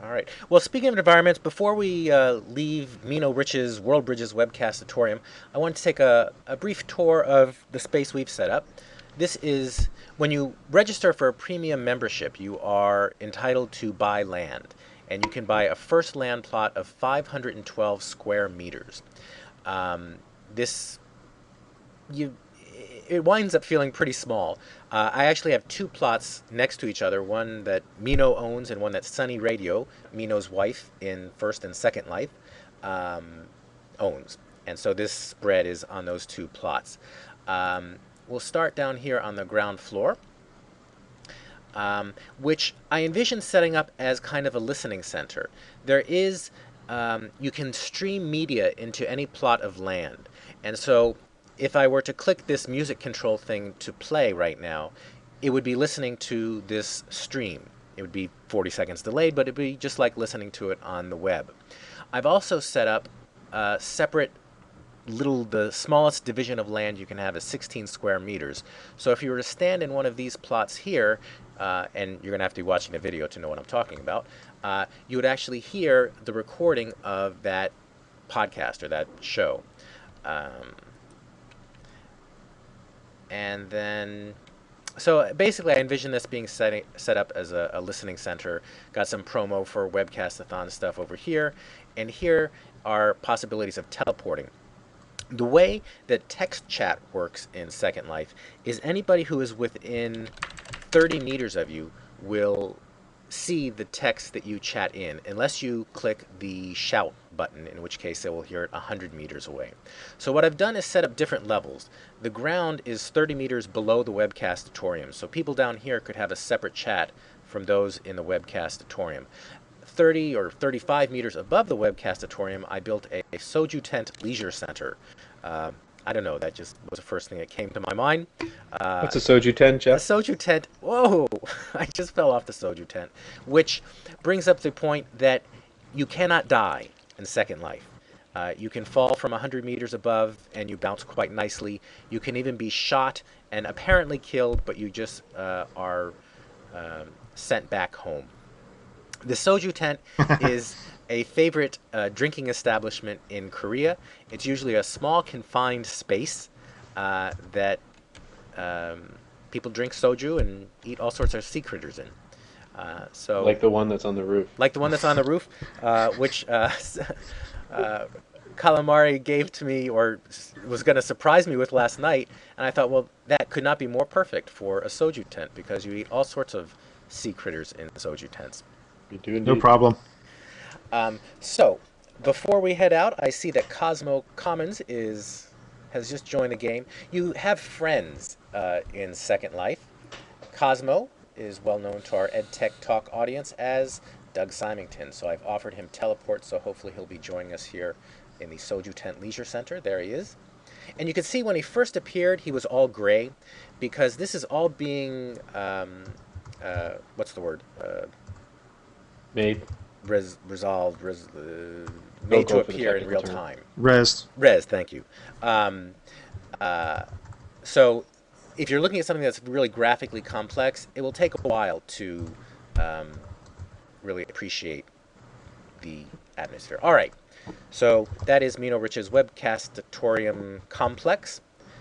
All right. Well, speaking of environments, before we leave Mino Rich's World Bridges webcastatorium, I want to take a brief tour of the space we've set up. This is when you register for a premium membership, you are entitled to buy land, and you can buy a first land plot of 512 square meters. Um, this you it winds up feeling pretty small. I actually have two plots next to each other, one that Mino owns and one that Sunny Radio, Mino's wife in First and Second Life, um, owns. And so this spread is on those two plots. We'll start down here on the ground floor, which I envision setting up as kind of a listening center. There is, you can stream media into any plot of land. And so if I were to click this music control thing to play right now, it would be listening to this stream. It would be 40 seconds delayed, but it'd be just like listening to it on the web. I've also set up separate the smallest division of land you can have is 16 square meters. So if you were to stand in one of these plots here, and you're going to have to be watching a video to know what I'm talking about, you would actually hear the recording of that podcast or that show. Um, and then, so basically I envision this being set up as a listening center. Got some promo for webcastathon stuff over here. And here are possibilities of teleporting. The way that text chat works in Second Life is anybody who is within 30 meters of you will see the text that you chat in, unless you click the shout button, in which case they will hear it 100 meters away. So what I've done is set up different levels. The ground is 30 meters below the webcastatorium, so people down here could have a separate chat from those in the webcastatorium. 30 or 35 meters above the webcastatorium, I built a soju tent leisure center. Uh, I don't know, that just was the first thing that came to my mind. Uh, What's a soju tent, a Jeff? soju tent, whoa, I just fell off the soju tent, which brings up the point that you cannot die in Second Life. You can fall from 100 meters above and you bounce quite nicely. You can even be shot and apparently killed, but you just are sent back home. The soju tent is a favorite drinking establishment in Korea. It's usually a small confined space that people drink soju and eat all sorts of sea critters in. So, Like the one that's on the roof. like the one that's on the roof, which uh, Calamari gave to me or was going to surprise me with last night, and I thought, well, that could not be more perfect for a soju tent because you eat all sorts of sea critters in soju tents. You do No indeed. problem. So, before we head out, I see that Cosmo Commons has just joined the game. You have friends in Second Life. Cosmo is well known to our EdTechTalk audience as Doug Symington, so I've offered him teleport, so hopefully he'll be joining us here in the Soju Tent Leisure Center. There he is. And you can see when he first appeared, he was all gray, because this is all being, what's the word? Made. Resolved, Go made to go for the appear in technical real term. time. Rest. Thank you. Um, uh, so if you're looking at something that's really graphically complex, it will take a while to um, really appreciate the atmosphere. All right. So that is Mino Rich's Webcastatorium Complex.